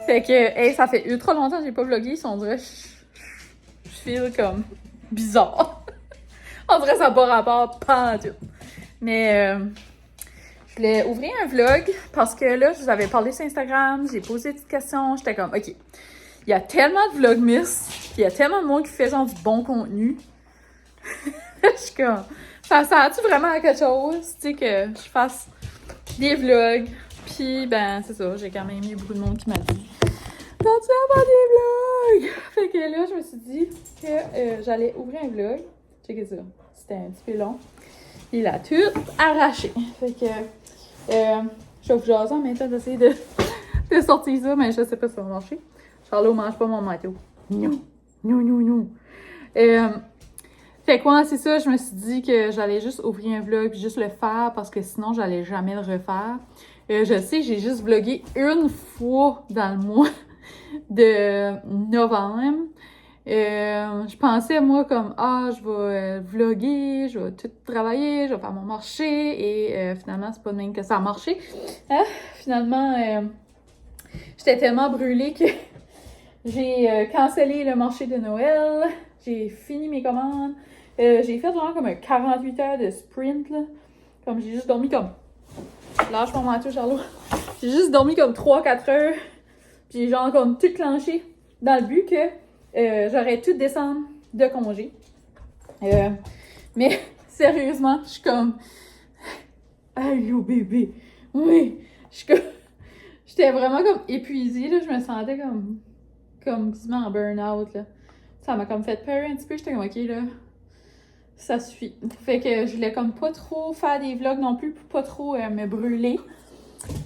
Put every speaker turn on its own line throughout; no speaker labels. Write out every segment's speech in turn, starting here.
Fait que, hey, ça fait ultra longtemps que j'ai pas vlogué, on dirait je feel comme bizarre. On dirait que ça n'a pas rapport, pas du tout. Mais je voulais ouvrir un vlog parce que là, je vous avais parlé sur Instagram, j'ai posé des petites questions, j'étais comme, OK, il y a tellement de vlogmiss, il y a tellement de monde qui fait genre du bon contenu. Je suis comme, ça sert-tu vraiment à quelque chose, tu sais, que je fasse des vlogs? Puis, ben, c'est ça, j'ai quand même eu beaucoup de monde qui m'a dit, t'as-tu à faire des vlogs? Fait que là, je me suis dit que j'allais ouvrir un vlog. Checkez ça, c'était un petit peu long. Il a tout arraché. Fait que, je vais vous jaser en même temps d'essayer de sortir ça, mais je sais pas si ça va marcher. Charlot mange pas mon manteau. Non, non, non, non. Fait quoi, c'est ça, je me suis dit que j'allais juste ouvrir un vlog puis juste le faire parce que sinon, j'allais jamais le refaire. Je sais, j'ai juste vlogué une fois dans le mois de novembre. Je pensais, moi, comme, je vais vlogger, je vais tout travailler, je vais faire mon marché, et finalement, c'est pas de même que ça a marché. Finalement, j'étais tellement brûlée que j'ai cancellé le marché de Noël, j'ai fini mes commandes, j'ai fait genre comme un 48 heures de sprint, là. Comme j'ai juste dormi comme... Lâche mon manteau, Charlot. J'ai juste dormi comme 3-4 heures, puis genre comme tout clenché dans le but que j'aurais tout descendre de congé. Mais sérieusement, je suis comme... Allô bébé! Oui! J'étais vraiment comme épuisée, là. Je me sentais comme quasiment en burn-out, là. Ça m'a comme fait peur un petit peu. J'étais comme, OK, là, ça suffit. Fait que je voulais comme pas trop faire des vlogs non plus, pour pas trop me brûler.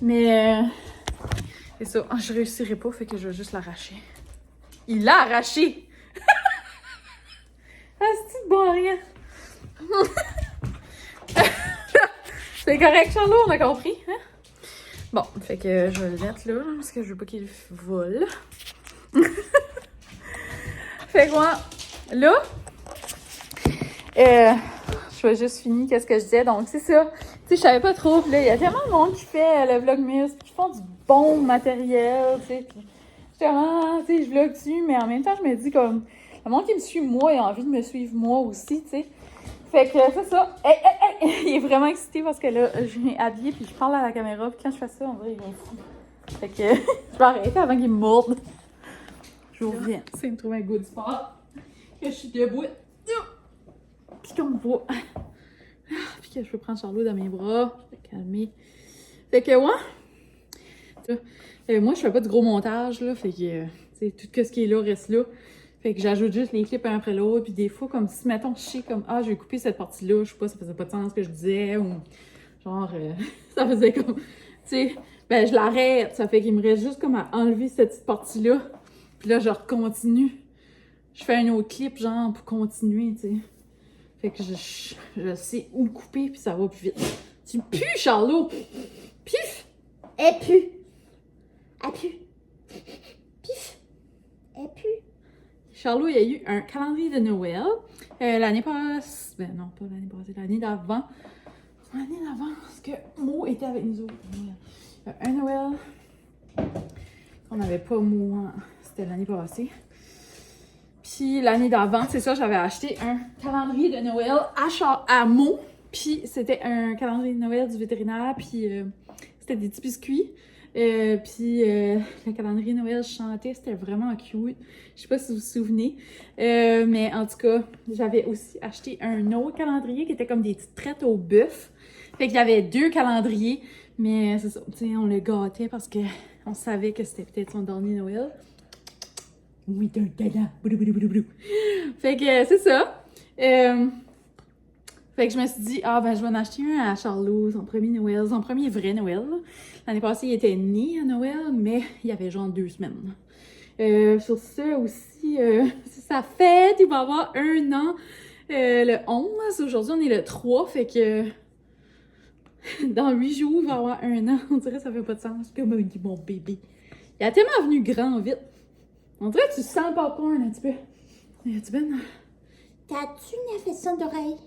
Mais c'est ça, je réussirai pas, fait que je vais juste l'arracher. Il l'a arraché! Ah, c'est de bon rien! C'est correct, Charlot, on a compris, hein? Bon, fait que je vais le mettre là, parce que je veux pas qu'il vole. Fait que moi, là, je vais juste finir qu'est-ce que je disais. Donc, c'est ça. Tu sais, je savais pas trop. Là, il y a tellement de monde qui fait le vlogmas, qui font du bon matériel, tu sais. J'étais vraiment, tu sais, je vlog dessus, mais en même temps, je me dis comme, le monde qui me suit, moi, il a envie de me suivre, moi aussi, tu sais. Fait que c'est ça. Il est vraiment excité parce que là, je viens habillée puis je parle à la caméra. Puis quand je fais ça, on dirait qu'il vient fou. Fait que je vais arrêter avant qu'il me morde. Je vous reviens. C'est me trouver un good spot. Que je suis debout. Puis qu'on me voit. Puis que je peux prendre Charlot dans mes bras. Je vais calmer. Fait que ouais. Moi, je fais pas de gros montage, là. Fait que, tu sais, tout ce qui est là reste là. Fait que j'ajoute juste les clips un après l'autre. Puis des fois, comme si, mettons, je sais comme, je vais couper cette partie-là. Je sais pas, ça faisait pas de sens ce que je disais. Ou genre, ça faisait comme, tu sais, ben je l'arrête. Ça fait qu'il me reste juste comme à enlever cette petite partie-là. Puis là, je continue. Je fais un autre clip, genre, pour continuer, tu sais. Fait que je sais où couper, puis ça va plus vite. Tu pues, Charlot! Pif! Elle pue! Elle pue! Pif! Elle pue! Charlot, il y a eu un calendrier de Noël. L'année passée... Ben non, pas l'année passée, l'année d'avant. L'année d'avant, parce que Mo était avec nous autres. Un Noël. On n'avait pas Mo, c'était l'année passée. Puis l'année d'avant, c'est ça, j'avais acheté un calendrier de Noël à Mo. Puis c'était un calendrier de Noël du vétérinaire. Puis c'était des petits biscuits. Puis le calendrier de Noël, je chantais, c'était vraiment cute. Je sais pas si vous vous souvenez. Mais en tout cas, j'avais aussi acheté un autre calendrier qui était comme des petites traites au bœuf. Fait qu'il y avait 2 calendriers. Mais c'est ça, tu sais, on le gâtait parce que on savait que c'était peut-être son dernier Noël. Oui, d'un talent. Fait que c'est ça. Fait que je me suis dit, je vais en acheter un à Charlot, son premier Noël, son premier vrai Noël. L'année passée, il était né à Noël, mais il y avait genre 2 semaines. Sur ça aussi, c'est sa fête, il va avoir 1 an le 11. Aujourd'hui, on est le 3, fait que dans 8 jours, il va avoir 1 an. On dirait que ça fait pas de sens. Comme il dit, mon bébé. Il a tellement venu grand vite. On dirait que tu sens le popcorn un petit peu. Tu ben?
T'as-tu une infection d'oreille?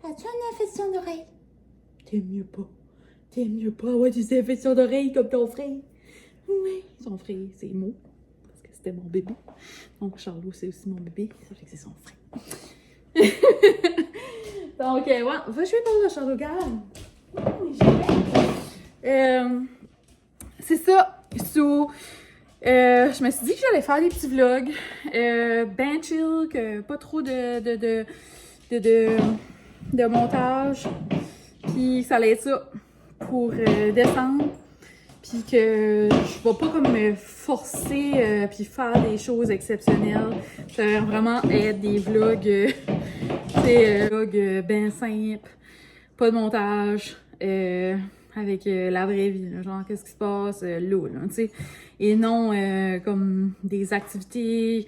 T'as-tu une infection d'oreille?
T'aimes mieux pas. T'aimes mieux pas avoir des infections d'oreille comme ton frère. Oui. Son frère, c'est Mo, parce que c'était mon bébé. Donc, Charlot, c'est aussi mon bébé. Ça fait que c'est son frère. Donc, ouais, je vais parler de Charlot, garde. C'est ça. So, je me suis dit que j'allais faire des petits vlogs. Ben chill, que pas trop de montage. Puis ça allait être ça pour décembre. Puis que je vais pas comme me forcer puis faire des choses exceptionnelles. Ça va vraiment être des vlogs, vlogs ben simples, pas de montage, avec la vraie vie, là, genre qu'est-ce qui se passe là, tu sais. Et non comme des activités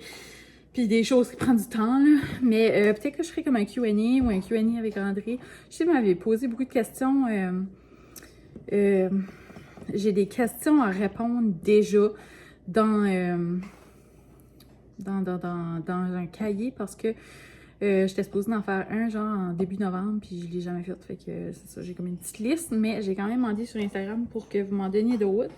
puis des choses qui prennent du temps, là. Mais peut-être que je ferais comme un Q&A ou un Q&A avec André. Je sais que vous m'avez posé beaucoup de questions. J'ai des questions à répondre déjà dans un cahier parce que j'étais supposée d'en faire un genre en début novembre puis je l'ai jamais fait. Fait que c'est ça, j'ai comme une petite liste, mais j'ai quand même demandé sur Instagram pour que vous m'en donniez d'autres.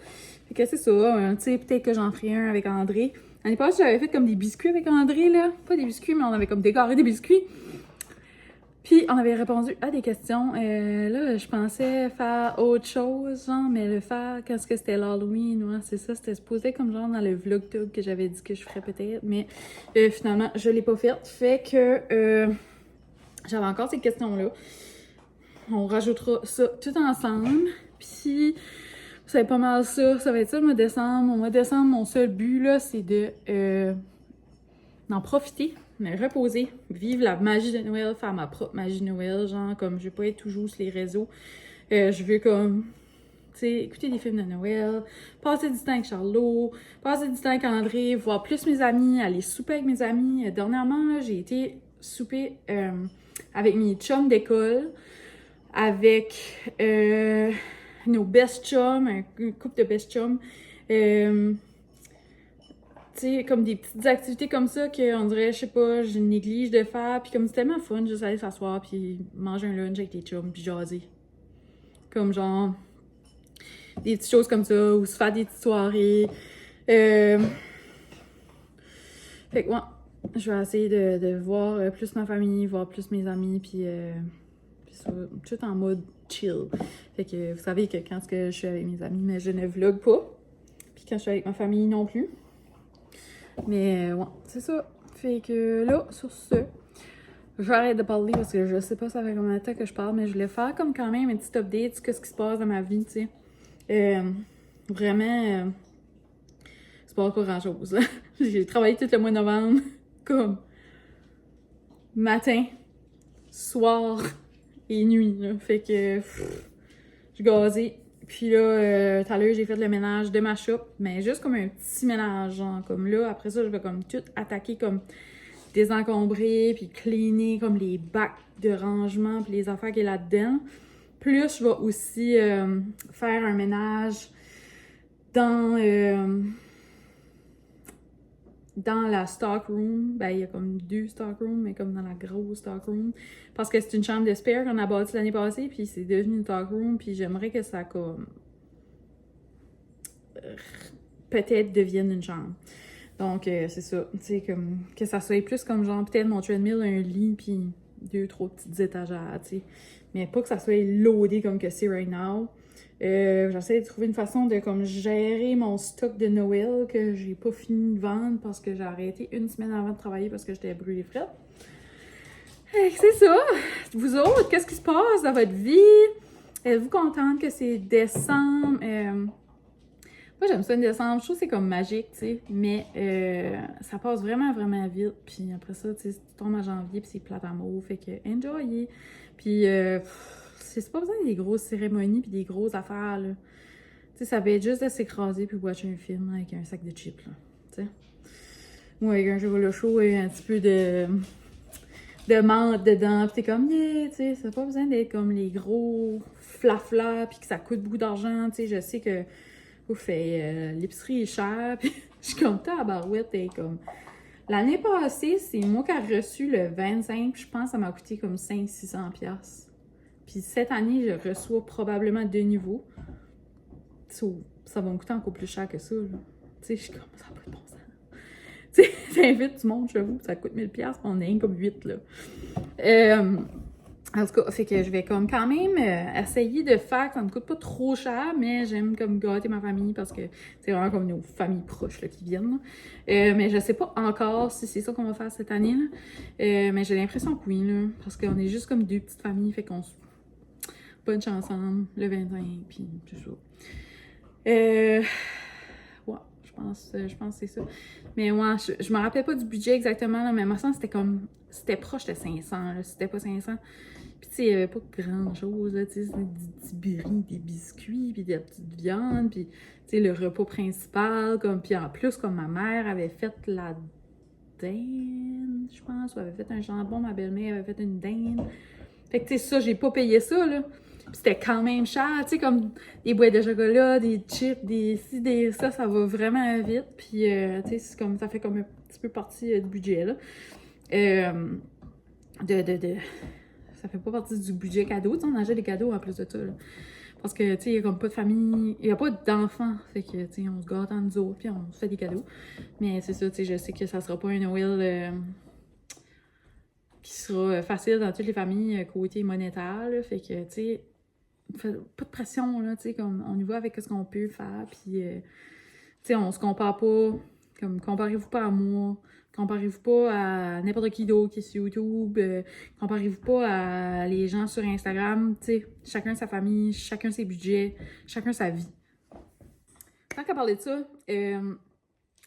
Fait que c'est ça, tu sais, peut-être que j'en ferai un avec André. L'année passée, j'avais fait comme des biscuits avec André, là. Pas des biscuits, mais on avait comme décoré des biscuits. Puis, on avait répondu à des questions. Là, je pensais faire autre chose, genre, mais le faire quand c'était l'Halloween, ouais, c'est ça. C'était supposé comme genre dans le vlogtube que j'avais dit que je ferais peut-être, mais finalement, je l'ai pas fait. Fait que j'avais encore ces questions-là. On rajoutera ça tout ensemble. Puis, c'est pas mal ça. Ça va être ça le mois de décembre. Au mois de décembre, mon seul but, là, c'est d'en profiter, me reposer, vivre la magie de Noël, faire ma propre magie de Noël, genre comme je veux pas être toujours sur les réseaux. Je veux comme, tu sais, écouter des films de Noël, passer du temps avec Charlot, passer du temps avec André, voir plus mes amis, aller souper avec mes amis. Dernièrement, là, j'ai été souper avec mes chums d'école, avec nos best chums, une couple de best chums. Tu sais, comme des petites activités comme ça qu'on dirait, je sais pas, je néglige de faire. Puis comme c'est tellement fun, juste aller s'asseoir puis manger un lunch avec tes chums puis jaser. Comme genre, des petites choses comme ça, ou se faire des petites soirées. Fait que ouais, je vais essayer de voir plus ma famille, voir plus mes amis, puis ça, tout en mode chill. Fait que vous savez que quand je suis avec mes amis, mais je ne vlog pas. Puis quand je suis avec ma famille non plus. Mais ouais, c'est ça. Fait que là, sur ce, j'arrête de parler parce que je sais pas ça fait combien de temps que je parle, mais je voulais faire comme quand même un petit update sur ce qui se passe dans ma vie, tu sais. Vraiment, c'est pas grand chose. J'ai travaillé tout le mois de novembre, comme matin, soir et nuit, là. Fait que je gazais. Puis là, tout à l'heure, j'ai fait le ménage de ma shop, mais juste comme un petit ménage, genre, comme là, après ça, je vais comme tout attaquer, comme désencombrer, puis cleaner, comme les bacs de rangement, puis les affaires qu'il y a là-dedans. Plus, je vais aussi faire un ménage dans la stock room. Ben, il y a comme 2 stock rooms, mais comme dans la grosse stock room. Parce que c'est une chambre de spare qu'on a bâtie l'année passée, puis c'est devenu une stock room, puis j'aimerais que ça comme peut-être devienne une chambre. Donc, c'est ça. Tu sais, comme que ça soit plus comme genre peut-être mon treadmill, un lit, puis 2-3 petites étagères, tu sais. Mais pas que ça soit loadé comme que c'est right now. J'essaie de trouver une façon de comme gérer mon stock de Noël que j'ai pas fini de vendre parce que j'ai arrêté une semaine avant de travailler parce que j'étais brûlée frette. C'est ça. Vous autres, qu'est-ce qui se passe dans votre vie? Êtes-vous contente que c'est décembre? Moi, j'aime ça, décembre. Je trouve que c'est comme magique, tu sais. Mais ça passe vraiment, vraiment vite. Puis après ça, tu sais, tu tombes en janvier, puis c'est plate à mot. Fait que enjoy! Puis c'est pas besoin des grosses cérémonies puis des grosses affaires, là. Tu sais, ça peut être juste de s'écraser puis watcher un film avec un sac de chips, là. Tu sais. Ou avec un chocolat chaud et un petit peu de menthe dedans. Puis t'es comme, yeah, tu sais, ça n'a pas besoin d'être comme les gros flafla puis que ça coûte beaucoup d'argent. Tu sais, je sais que, ouf, l'épicerie est chère. Puis je suis comme, tabarouette, et comme... L'année passée, c'est moi qui ai reçu le 25, puis je pense que ça m'a coûté comme 500-600$. Puis cette année, je reçois probablement de nouveau. So, ça va me coûter encore plus cher que ça, là. Tu sais, je suis comme, ça n'a pas de bon sens. Tu sais, t'invites du monde chez vous, ça coûte 1000$, puis on est comme 8, là. En tout cas, fait que je vais comme quand même essayer de faire que ça me coûte pas trop cher, mais j'aime comme gâter ma famille parce que c'est vraiment comme nos familles proches là, qui viennent. Mais je sais pas encore si c'est ça qu'on va faire cette année, là. Mais j'ai l'impression que oui, là, parce qu'on est juste comme deux petites familles, fait qu'on se punch ensemble le 25, puis tout ça. Ouais, je pense que c'est ça. Mais ouais, je me rappelle pas du budget exactement, là, mais moi, c'était proche de 500, là, c'était pas 500. Puis tu sais, il y avait pas grand-chose, là, tu sais, des petits bris, des biscuits, puis de la petite viande, puis tu sais, le repas principal, comme, puis en plus, comme ma mère avait fait la dinde, je pense, ou avait fait un jambon, ma belle-mère avait fait une dinde. Fait que tu sais, ça, j'ai pas payé ça, là. Puis c'était quand même cher, tu sais, comme des boîtes de chocolat, des chips, des ci, des ça va vraiment vite. Puis, tu sais, c'est comme, ça fait comme un petit peu partie du budget, là. Ça fait pas partie du budget cadeau, tu sais, on achète des cadeaux en plus de ça, là. Parce que, tu sais, il y a comme pas de famille, il y a pas d'enfants, fait que, tu sais, on se gâte en nous autres, puis on se fait des cadeaux. Mais c'est ça, tu sais, je sais que ça sera pas un Noël qui sera facile dans toutes les familles côté monétaire, là. Fait que, tu sais, pas de pression, là, tu sais, comme on y va avec ce qu'on peut faire, puis, tu sais, on se compare pas, comme, comparez-vous pas à moi, comparez-vous pas à n'importe qui d'autre qui est sur YouTube, comparez-vous pas à les gens sur Instagram, tu sais, chacun sa famille, chacun ses budgets, chacun sa vie. Tant qu'à parler de ça,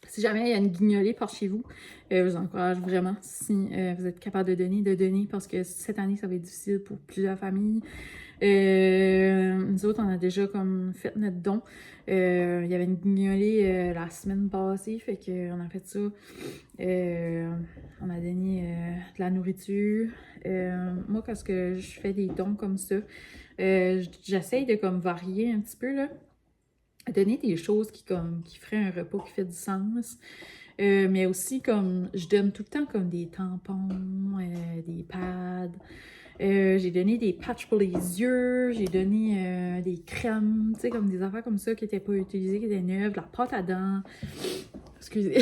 si jamais il y a une guignolée par chez vous, je vous encourage vraiment, si vous êtes capable de donner, parce que cette année, ça va être difficile pour plusieurs familles. Nous autres, on a déjà comme fait notre don. Il y avait une guignolée la semaine passée, fait qu'on a fait ça. On a donné de la nourriture. Moi, quand je fais des dons comme ça, j'essaye de comme varier un petit peu, là. Donner des choses qui feraient un repas qui fait du sens. Mais aussi, comme, je donne tout le temps comme des tampons, des pads. J'ai donné des patchs pour les yeux, j'ai donné des crèmes, tu sais, comme des affaires comme ça qui n'étaient pas utilisées, qui étaient neuves, de la pâte à dents. Excusez.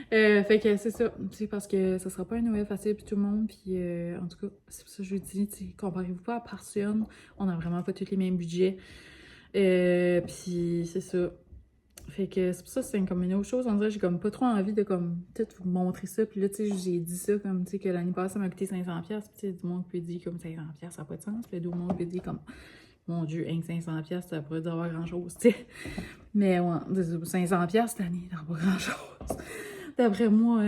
Fait que c'est ça. C'est parce que ça sera pas un Noël facile pour tout le monde. Puis en tout cas, c'est pour ça que je vous dis, comparez-vous pas à personne. On n'a vraiment pas tous les mêmes budgets. Puis c'est ça. Fait que c'est pour ça que c'est comme une autre chose. On dirait que j'ai comme pas trop envie de comme peut-être vous montrer ça. Puis là, tu sais, j'ai dit ça comme, tu sais, que l'année passée, ça m'a coûté 500$. Puis tu sais, du monde peut dire comme 500$, ça n'a pas de sens. Puis d'autres monde peut dire comme, mon Dieu, 500$, ça pourrait avoir grand-chose, tu sais. Mais ouais, 500$ cette année, ça n'a pas grand-chose. D'après moi,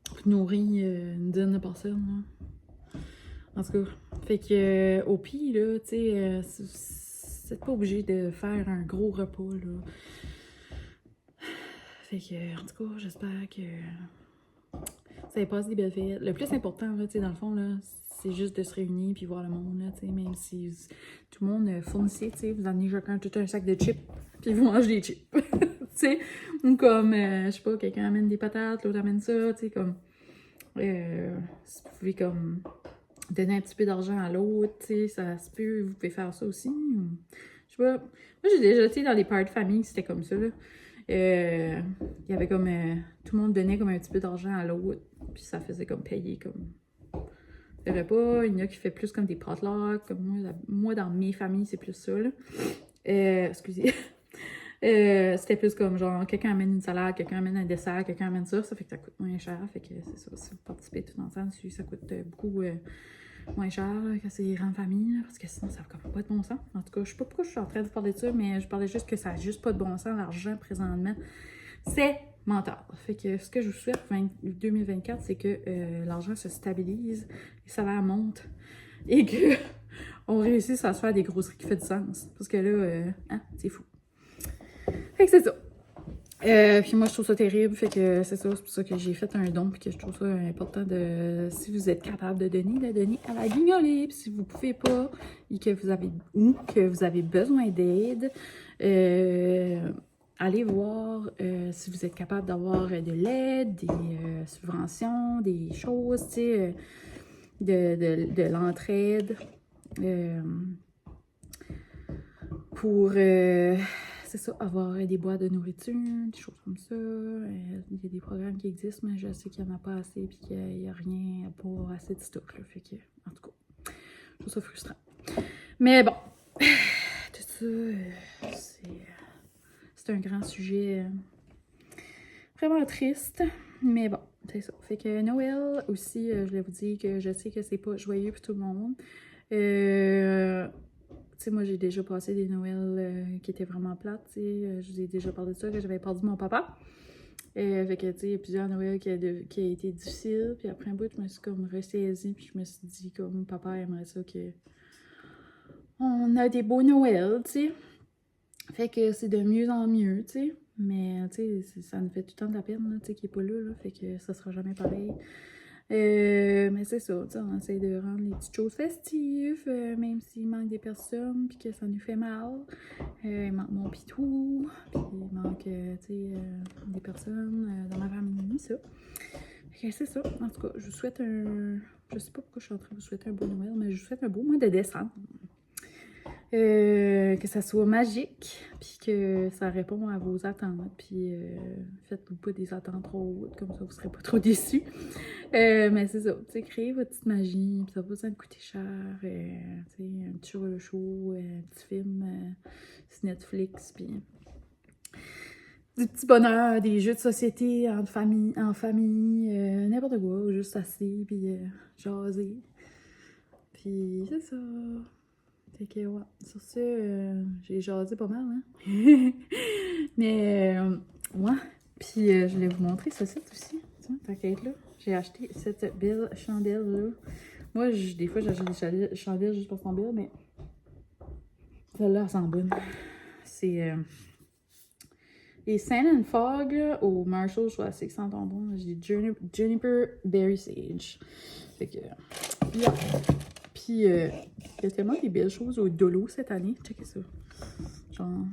pour nourrir une dizaine de personnes, là. En tout cas, fait que au pire, là, tu sais, c'est pas obligé de faire un gros repas, là. Fait que, en tout cas, j'espère que ça passe des belles fêtes. Le plus important, là, tu sais, dans le fond, là, c'est juste de se réunir puis voir le monde, là, tu sais, même si tout le monde fournissait, tu sais, vous amenez chacun tout un sac de chips, puis vous mangez des chips, tu sais, ou comme, je sais pas, quelqu'un amène des patates, l'autre amène ça, tu sais, comme, si vous pouvez, comme, donner un petit peu d'argent à l'autre, tu sais, ça se peut, vous pouvez faire ça aussi, je sais pas, moi j'ai déjà été dans des parties de famille, c'était comme ça, là. Il y avait comme tout le monde donnait comme un petit peu d'argent à l'autre, puis ça faisait comme payer comme le repas. Il y en a qui fait plus comme des potlucks, comme moi dans mes familles c'est plus ça, là. Excusez. C'était plus comme genre quelqu'un amène une salade, quelqu'un amène un dessert, quelqu'un amène ça fait que ça coûte moins cher, fait que c'est ça, si vous participez tout ensemble, ça coûte beaucoup moins cher là, quand c'est des grandes familles, là, parce que sinon ça n'a comme pas de bon sens. En tout cas, je sais pas pourquoi je suis en train de parler de ça, mais je parlais juste que ça n'a juste pas de bon sens, l'argent présentement. C'est mental. Fait que ce que je vous souhaite 2024, c'est que l'argent se stabilise, les salaires montent et que on réussisse à se faire des grosseries qui font du sens. Parce que là, c'est fou. Fait que c'est ça. Puis moi, je trouve ça terrible. Fait que c'est ça, c'est pour ça que j'ai fait un don. Puis que je trouve ça important de, si vous êtes capable de donner à la guignolée. Puis si vous pouvez pas et que vous avez besoin d'aide, allez voir si vous êtes capable d'avoir de l'aide, des subventions, des choses, tu sais, de l'entraide. Pour... c'est c'est ça, avoir des boîtes de nourriture, des choses comme ça. Il y a des programmes qui existent, mais je sais qu'il n'y en a pas assez, puis qu'il n'y a rien, pas assez de stock, là. Fait que, en tout cas, je trouve ça frustrant. Mais bon, tout ça, c'est un grand sujet vraiment triste. Mais bon, c'est ça. Fait que Noël aussi, je voulais vous dire que je sais que c'est pas joyeux pour tout le monde. Tu sais, moi, j'ai déjà passé des Noëls qui étaient vraiment plates, tu sais. Je vous ai déjà parlé de ça, que j'avais perdu mon papa. Fait que, tu sais, il y a plusieurs Noëls qui a été difficiles. Puis après un bout, je me suis comme ressaisie. Puis je me suis dit, comme, papa aimerait ça que... On a des beaux Noëls, tu sais. Fait que c'est de mieux en mieux, tu sais. Mais, tu sais, ça nous fait tout le temps de la peine, là, tu sais, qu'il n'est pas là. Fait que ça sera jamais pareil. Mais c'est ça, on essaie de rendre les petites choses festives, même s'il manque des personnes, puis que ça nous fait mal. Il manque mon pitou, puis il manque, des personnes dans ma famille, ça. Fait que c'est ça, en tout cas, je vous souhaite un... Je sais pas pourquoi je suis en train de vous souhaiter un beau Noël, mais je vous souhaite un beau mois de décembre. Que ça soit magique, puis que ça répond à vos attentes, puis faites-vous pas des attentes trop hautes, comme ça vous serez pas trop déçus. Mais c'est ça, tu sais, créez votre petite magie, puis ça va pas besoin de coûter cher, tu sais, un petit show, un petit film sur Netflix, puis du petit bonheur, des jeux de société en famille, n'importe quoi, juste assis, puis jaser. Puis c'est ça. Fait que, ouais, sur ce, j'ai jasé pas mal, hein? Mais, ouais. Puis, je voulais vous montrer ce site aussi. Tiens, t'inquiète là. J'ai acheté cette belle chandelle-là. Moi, des fois, j'achète des chandelles juste pour son belle, mais celle-là, elle sent bonne. C'est les Sand and Fog au Marshall, je vois assez que ça sent bon. J'ai des Juniper Berry Sage. Fait que, yeah. Puis, il y a tellement des belles choses au Dolo cette année. Checkez ça. Genre,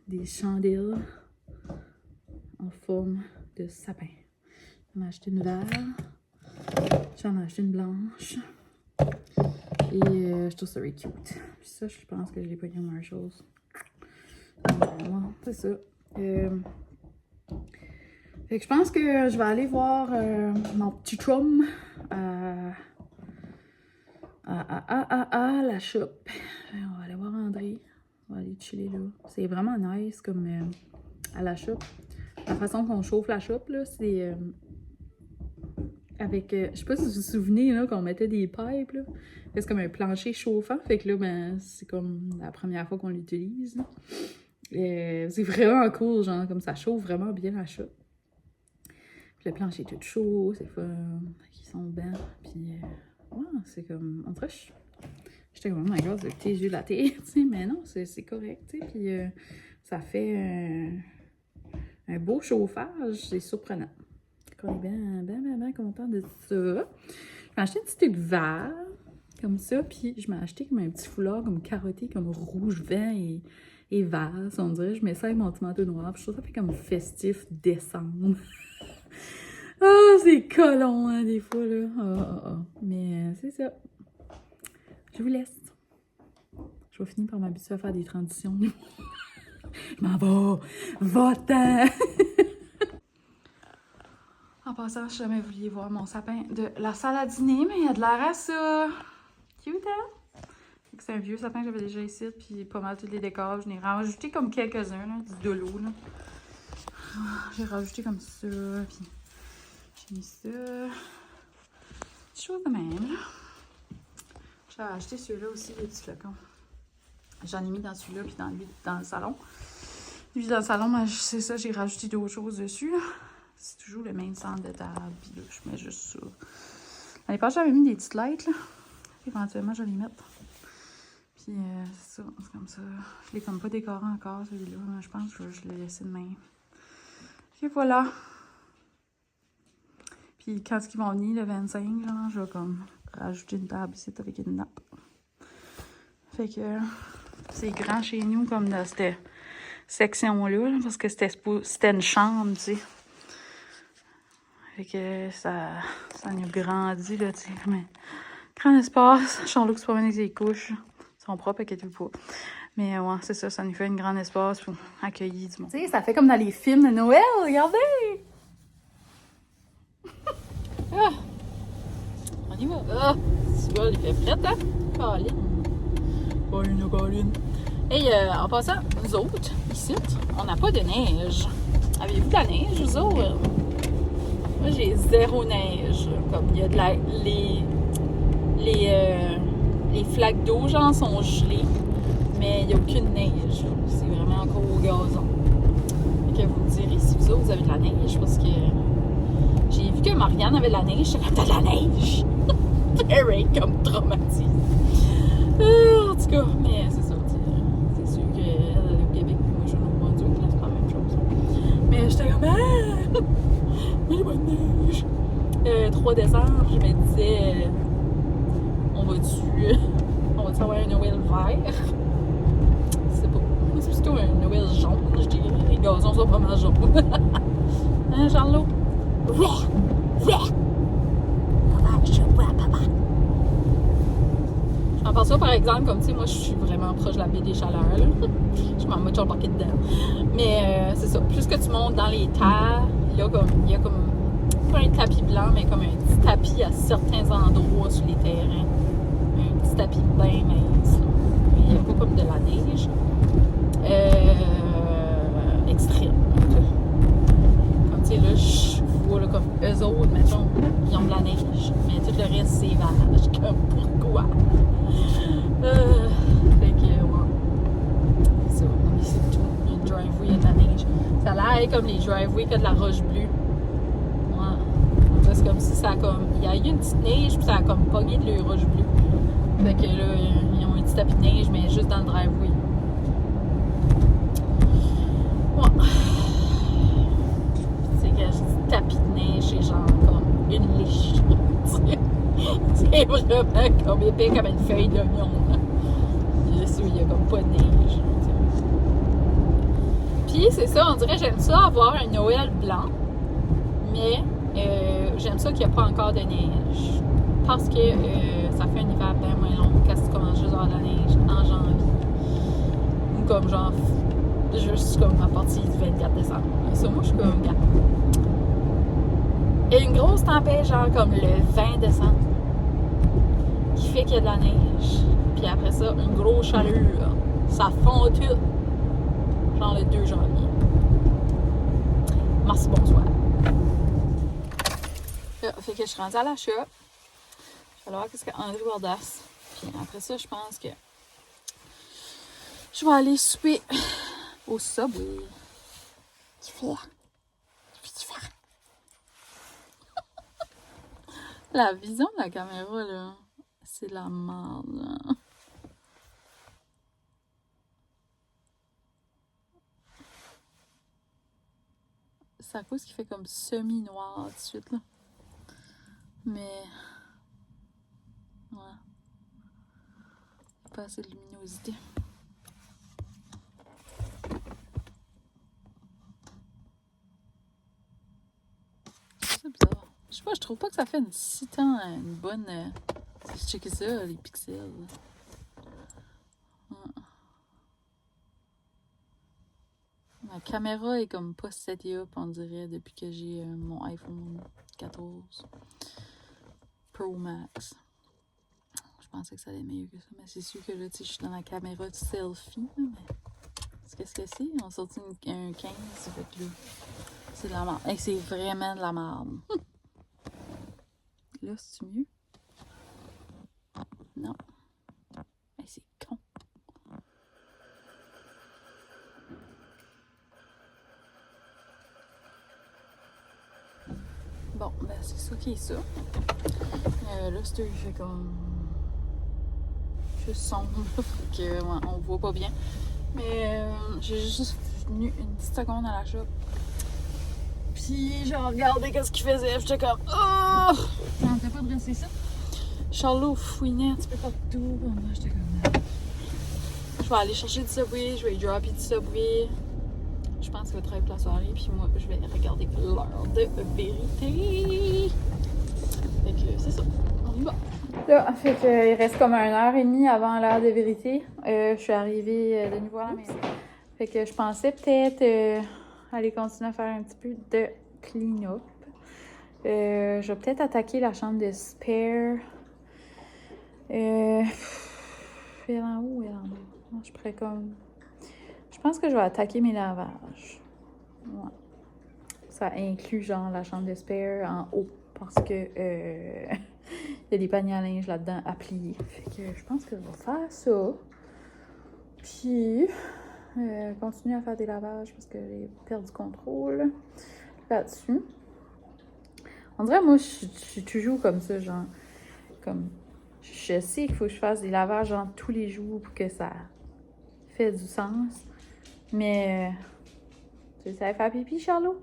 des chandelles en forme de sapin. J'en ai acheté une verte. J'en ai acheté une blanche. Et je trouve ça very cute. Puis ça, je pense que je l'ai pogné au Marshalls. C'est ça. Fait que je pense que je vais aller voir mon petit chum la shop. On va aller voir André. On va aller chiller là. C'est vraiment nice comme à la shop. La façon qu'on chauffe la shop, là, c'est avec... je sais pas si vous vous souvenez, là, qu'on mettait des pipes, là. C'est comme un plancher chauffant. Fait que là, ben, c'est comme la première fois qu'on l'utilise. C'est vraiment cool, genre, comme ça chauffe vraiment bien la shop. Puis le plancher est tout chaud, c'est fun. Ils sont bons. Puis... ouais, c'est comme... En fait, j'étais comme, oh my god, c'est tes yeux latte, tu sais, mais non, c'est correct, tu sais. Puis ça fait un beau chauffage, c'est surprenant. On est bien content de ça. Je m'ai acheté une petite tuque vert, comme ça, puis je m'ai acheté comme un petit foulard, comme carotté, comme rouge, vert et vert, on dirait. Je mets ça avec mon petit manteau noir, puis je trouve ça fait comme festif décembre. Ah, c'est collant, hein, des fois, là. Mais c'est ça. Je vous laisse. Je vais finir par m'habituer à faire des transitions. Je m'en vais. Va-t'en! En passant, si jamais vous vouliez voir mon sapin de la salle à dîner, mais il y a de l'air à ça. Cute, hein? C'est un vieux sapin que j'avais déjà ici, puis pas mal tous les décors. Je n'ai rajouté comme quelques-uns, là, du de l'eau, là. J'ai rajouté comme ça, puis j'ai mis ça. Des choses de même, là. J'ai acheté ceux-là aussi, les petits flocons. J'en ai mis dans celui-là, puis dans le salon. Lui, dans le salon, c'est ça, j'ai rajouté d'autres choses dessus, là. C'est toujours le même centre de table, puis là, je mets juste ça. L'année passée, j'avais mis des petites lights, là. Éventuellement, je vais les mettre. Puis, c'est ça, c'est comme ça. Je l'ai comme pas décoré encore, celui-là. Je pense que je l'ai laissé de même. Et voilà. Puis, quand ils vont venir, le 25, genre, je vais comme rajouter une table ici avec une nappe. Fait que c'est grand chez nous, comme dans cette section-là, parce que c'était une chambre, tu sais. Fait que ça nous grandit, là, tu sais, comme un grand espace. Jean-Luc se promène avec ses couches. Ils sont propres, inquiétez-vous pas. Mais ouais, c'est ça, ça nous fait un grand espace pour accueillir du monde. Tu sais, ça fait comme dans les films de Noël, regardez! Ah! On y va! Ah! Tu vois, il fait fret, hein? Colline. Et en passant, nous autres, ici, on n'a pas de neige. Avez-vous de la neige, vous autres? Moi, j'ai zéro neige. Comme il y a de la... Les flaques d'eau, genre, sont gelées. Mais il n'y a aucune neige. C'est vraiment encore au gazon. Fait que vous me direz si vous autres, vous avez de la neige. Parce que j'ai vu que Marianne avait de la neige. J'étais comme, t'as de la neige! Pareil, comme traumatisé. En tout cas, mais c'est ça. C'est sûr qu'elle est au Québec. Moi, je suis au Nouveau-Brunswick. C'est pas la même chose. Mais j'étais comme, ah! Mais il y a pas de neige. 3 décembre, je me disais, on va-tu avoir un Noël vert? C'est pas. C'est plutôt un Noël jaune, je dirais. Les gazons sont pas mal jaunes. Hein, Charlot?
Ouais. Papa, je vois papa.
J'en pense ça, par exemple, comme tu sais, moi, je suis vraiment proche de la baie des Chaleurs, là. Je m'en mets embarqué dedans. Mais c'est ça. Plus que tu montes dans les terres, il y a comme pas un tapis blanc, mais comme un petit tapis à certains endroits sur les terrains. Un petit tapis bien mince. Il n'y a pas comme de la neige. Extrême. Comme tu sais, là, je vois là, comme eux autres, mettons, ils ont de la neige. Mais tout le reste, c'est vache. Comme pourquoi? Fait que, ouais. C'est ça. C'est tout. Il y a une driveway, il y a de la neige. Ça a l'air comme les driveways que de la roche bleue. C'est comme si ça a comme. Il y a eu une petite neige, puis ça a comme pogné de la roche bleue. Fait que là, ils ont un petit tapis de neige, mais juste dans le driveway. Ouais. C'est que je dis tapis de neige, c'est genre comme une liche. C'est vraiment comme épais comme une feuille d'oignon. Bien sûr, il y a comme pas de neige. Puis c'est ça, on dirait j'aime ça avoir un Noël blanc, mais j'aime ça qu'il n'y a pas encore de neige. Parce que ça fait un hiver bien moins long quand tu commences juste à avoir de la neige en janvier. Ou comme genre, juste comme à partir du 24 décembre. Ça, moi, je suis comme, gars. Il y a une grosse tempête, genre comme le 20 décembre, qui fait qu'il y a de la neige. Puis après ça, une grosse chaleur. Ça fond tout. Genre le 2 janvier. Merci, bonsoir. Là, fait que je suis rendue à l'achat. Je vais aller voir qu'est-ce qu'André Bordas. Puis après ça, je pense que je vais aller souper au Subway.
Tu fais.
La vision de la caméra, là, c'est la merde, là. C'est à cause qu'il fait comme semi-noir tout de suite, là. Mais... ouais. Pas assez de luminosité. C'est bizarre. Je sais pas, je trouve pas que ça fait si tant une bonne... checker ça, les pixels. Ouais. Ma caméra est comme pas setée up, on dirait, depuis que j'ai mon iPhone 14 Pro Max. Je pensais que ça allait mieux que ça, mais c'est sûr que là, tu sais, je suis dans la caméra de selfie, là, mais... Qu'est-ce que c'est? On sortit un 15, ça fait que là, c'est de la merde. Hey, c'est vraiment de la merde. Là, c'est mieux? Non. Hey, c'est con. Bon, ben c'est ça qui est ça. Là, c'est il fait comme... juste sombre, fait que, ouais, on voit pas bien. Mais j'ai juste venu une petite seconde à la shop. Puis j'ai regardé qu'est-ce qu'il faisait. J'étais comme, oh! Ça ne fait pas de rester ça. Charlot fouinait un petit peu partout. J'étais comme, je vais aller chercher du Subway, je vais dropper du Subway. Je pense qu'il va travailler pour la soirée. Puis moi, je vais regarder l'heure de vérité. Fait que c'est ça. On y va! Là, fait qu'il reste comme 1h30 avant l'heure de vérité. Je suis arrivée de nouveau à la maison. Fait que je pensais peut-être aller continuer à faire un petit peu de clean-up. Je vais peut-être attaquer la chambre de spare. Elle est en haut ou elle est en bas? Je pourrais comme... Je pense que je vais attaquer mes lavages. Ouais. Ça inclut genre la chambre de spare en haut. Parce que il y a des paniers à linge là-dedans à plier. Fait que je pense que je vais faire ça. Puis continuer à faire des lavages parce que j'ai perdu contrôle là-dessus. On dirait, moi, je suis toujours comme ça, genre, comme, je sais qu'il faut que je fasse des lavages, genre, tous les jours pour que ça fait du sens. Mais, tu sais faire pipi, Charlot?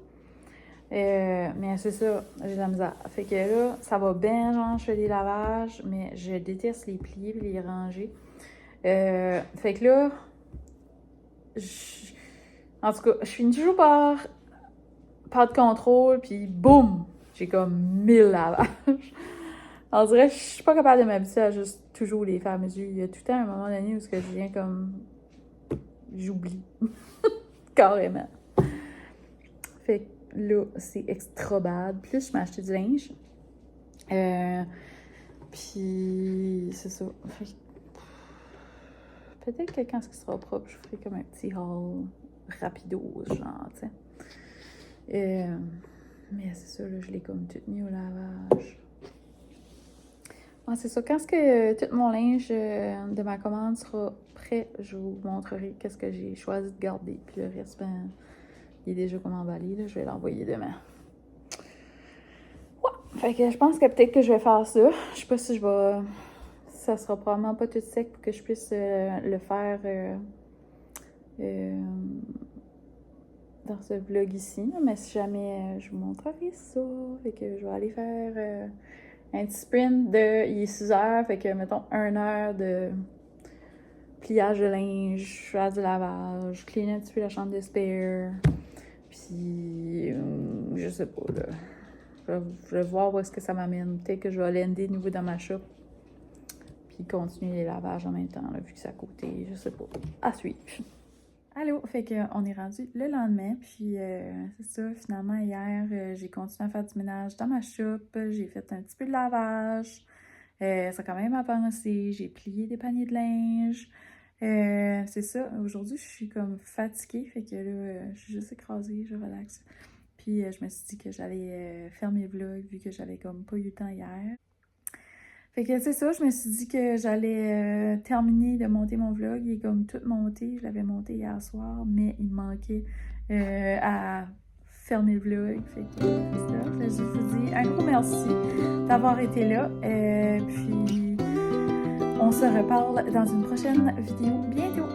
Mais c'est ça, j'ai de la misère. Fait que là, ça va bien, genre, je fais des lavages, mais je déteste les plier et les ranger. Fait que là, en tout cas, je finis toujours par pas de contrôle, puis boum! J'ai comme 1000 lavages. On dirait que je suis pas capable de m'habituer à juste toujours les faire mesurer. Il y a tout le temps un moment donné où je viens comme... J'oublie. Carrément. Fait que là, c'est extra bad. Plus, je m'ai acheté du linge. Puis, c'est ça. Fait que... Peut-être que quand ce sera propre, je ferai comme un petit haul rapido, genre, tu sais. Mais c'est ça, là, je l'ai comme tout mis au lavage. Ouais, c'est ça. Quand tout mon linge de ma commande sera prêt, je vous montrerai qu'est-ce que j'ai choisi de garder. Puis le reste, ben, il est déjà comme emballé, là. Je vais l'envoyer demain. Ouais. Fait que je pense que peut-être que je vais faire ça. Je sais pas si je vais... Ça sera probablement pas tout sec pour que je puisse le faire dans ce vlog ici. Mais si jamais, je vous montrerai ça. Fait que je vais aller faire... un petit sprint de... Il est 6 heures, fait que, mettons, 1 heure de pliage de linge, faire du lavage, cleaner un petit peu la chambre de spare. Puis, je sais pas, là. Je vais voir où est-ce que ça m'amène. Peut-être que je vais lander de nouveau dans ma shop. Puis continuer les lavages en même temps, là, vu que c'est à côté. Je sais pas. À suivre. Allô, fait qu'on est rendu le lendemain, puis c'est ça, finalement, hier, j'ai continué à faire du ménage dans ma shop, j'ai fait un petit peu de lavage, ça a quand même avancé, j'ai plié des paniers de linge, c'est ça, aujourd'hui, je suis comme fatiguée, fait que là, je suis juste écrasée, je relaxe, puis je me suis dit que j'allais faire mes vlogs, vu que j'avais comme pas eu le temps hier. Fait que c'est ça, je me suis dit que j'allais terminer de monter mon vlog. Il est comme tout monté. Je l'avais monté hier soir, mais il me manquait à fermer le vlog. Fait que c'est ça. Je vous dis un gros merci d'avoir été là. Puis on se reparle dans une prochaine vidéo bientôt.